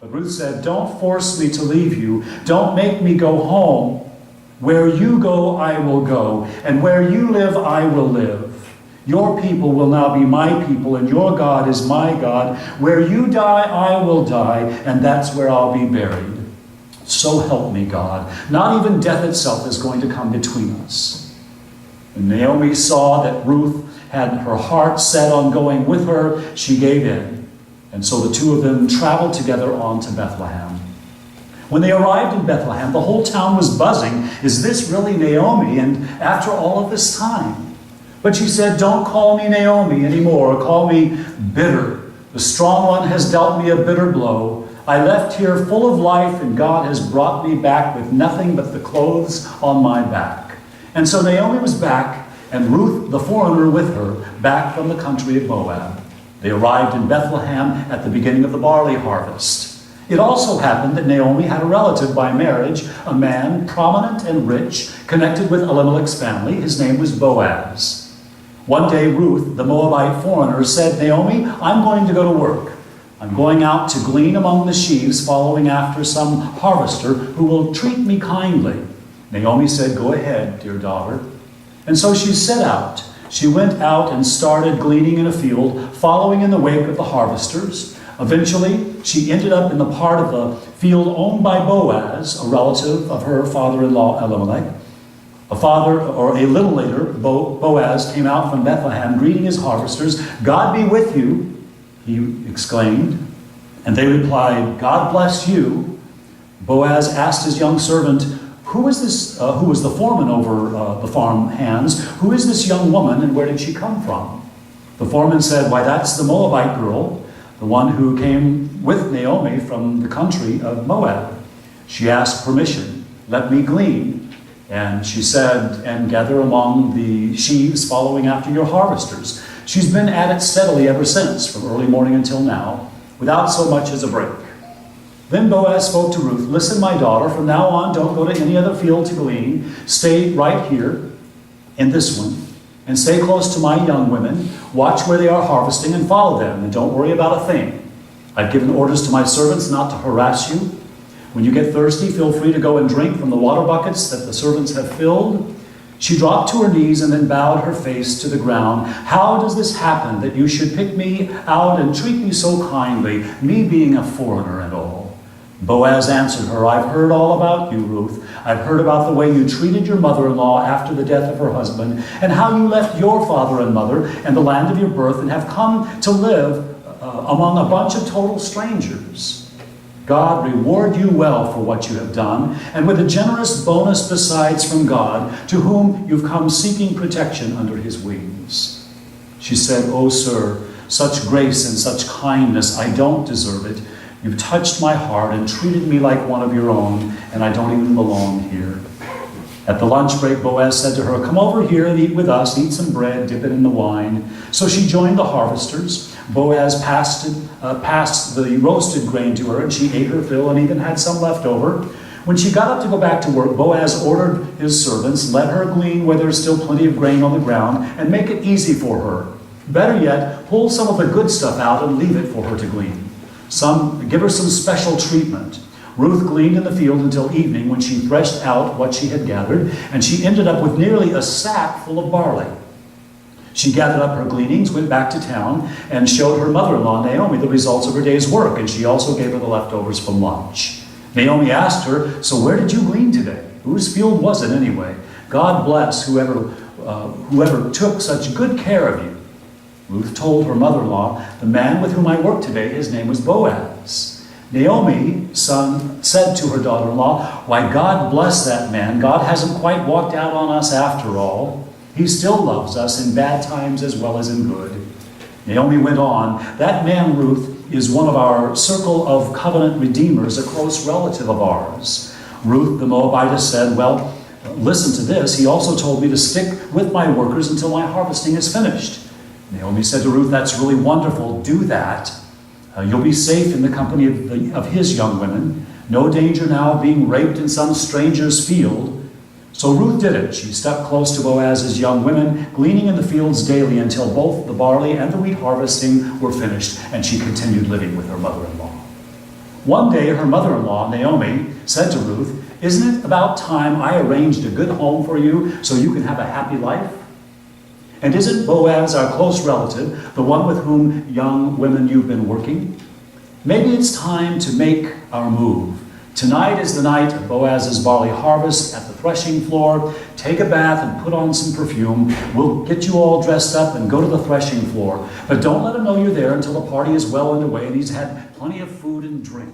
But Ruth said, "Don't force me to leave you. Don't make me go home. Where you go, I will go, and where you live, I will live. Your people will now be my people, and your God is my God. Where you die, I will die, and that's where I'll be buried. So help me, God. Not even death itself is going to come between us." When Naomi saw that Ruth had her heart set on going with her, she gave in. And so the two of them traveled together on to Bethlehem. When they arrived in Bethlehem, the whole town was buzzing. Is this really Naomi? And after all of this time? But she said, "Don't call me Naomi anymore. Call me bitter. The strong one has dealt me a bitter blow. I left here full of life, and God has brought me back with nothing but the clothes on my back." And so Naomi was back, and Ruth, the foreigner, with her, back from the country of Moab. They arrived in Bethlehem at the beginning of the barley harvest. It also happened that Naomi had a relative by marriage, a man prominent and rich, connected with Elimelech's family. His name was Boaz. One day Ruth, the Moabite foreigner, said, "Naomi, I'm going to go to work. I'm going out to glean among the sheaves, following after some harvester who will treat me kindly." Naomi said, "Go ahead, dear daughter." And so she set out. She went out and started gleaning in a field, following in the wake of the harvesters. Eventually, she ended up in the part of the field owned by Boaz, a relative of her father-in-law Elimelech. A little later, Boaz came out from Bethlehem, greeting his harvesters. "God be with you," he exclaimed. And they replied, "God bless you." Boaz asked his young servant, who was the foreman over the farm hands, "Who is this young woman, and where did she come from?" The foreman said, "Why, that's the Moabite girl, the one who came with Naomi from the country of Moab. She asked permission, 'Let me glean.' And she said, 'And gather among the sheaves following after your harvesters.' She's been at it steadily ever since, from early morning until now, without so much as a break." Then Boaz spoke to Ruth, "Listen, my daughter, from now on, don't go to any other field to glean. Stay right here in this one, and stay close to my young women. Watch where they are harvesting and follow them, and don't worry about a thing. I've given orders to my servants not to harass you. When you get thirsty, feel free to go and drink from the water buckets that the servants have filled." She dropped to her knees and then bowed her face to the ground. "How does this happen, that you should pick me out and treat me so kindly, me being a foreigner and all?" Boaz answered her, "I've heard all about you, Ruth. I've heard about the way you treated your mother-in-law after the death of her husband, and how you left your father and mother and the land of your birth and have come to live among a bunch of total strangers. God reward you well for what you have done, and with a generous bonus besides from God, to whom you've come seeking protection under his wings." She said, "Oh, sir, such grace and such kindness, I don't deserve it. You've touched my heart and treated me like one of your own, and I don't even belong here." At the lunch break, Boaz said to her, "Come over here and eat with us. Eat some bread, dip it in the wine." So she joined the harvesters. Boaz passed the roasted grain to her, and she ate her fill and even had some left over. When she got up to go back to work, Boaz ordered his servants, "Let her glean where there's still plenty of grain on the ground, and make it easy for her. Better yet, pull some of the good stuff out and leave it for her to glean. Give her some special treatment." Ruth gleaned in the field until evening, when she threshed out what she had gathered, and she ended up with nearly a sack full of barley. She gathered up her gleanings, went back to town, and showed her mother-in-law, Naomi, the results of her day's work, and she also gave her the leftovers from lunch. Naomi asked her, "So where did you glean today? Whose field was it anyway? God bless whoever took such good care of you." Ruth told her mother-in-law, "The man with whom I worked today, his name was Boaz." Naomi said to her daughter-in-law, "Why, God bless that man. God hasn't quite walked out on us after all. He still loves us in bad times as well as in good." Naomi went on, "That man, Ruth, is one of our circle of covenant redeemers, a close relative of ours." Ruth, the Moabitess, said, "Well, listen to this. He also told me to stick with my workers until my harvesting is finished." Naomi said to Ruth, "That's really wonderful. Do that. You'll be safe in the company of his young women. No danger now of being raped in some stranger's field." So Ruth did it. She stuck close to Boaz's young women, gleaning in the fields daily until both the barley and the wheat harvesting were finished, and she continued living with her mother-in-law. One day, her mother-in-law, Naomi, said to Ruth, "Isn't it about time I arranged a good home for you so you can have a happy life? And isn't Boaz our close relative, the one with whom young women you've been working? Maybe it's time to make our move. Tonight is the night of Boaz's barley harvest at the threshing floor. Take a bath and put on some perfume. We'll get you all dressed up and go to the threshing floor. But don't let him know you're there until the party is well underway and he's had plenty of food and drink."